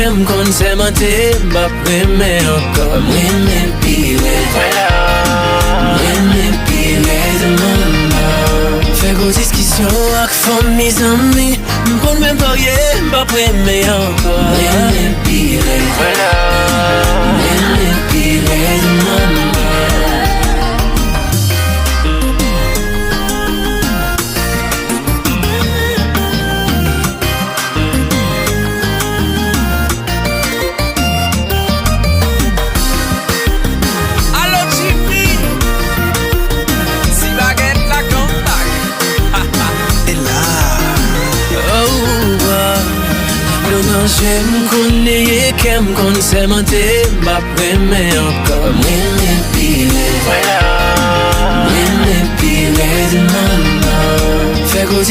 kem kon semente, map reme ankon. Mwen pile, mwen pile de maman. Fè gros diskisyon ak fòm mi zami, mpon mwen parye, map reme ankon. Mwen pile de maman. J'aime connaître kem kon semente, map reme ankon. Mwen pile de maman. Fè gros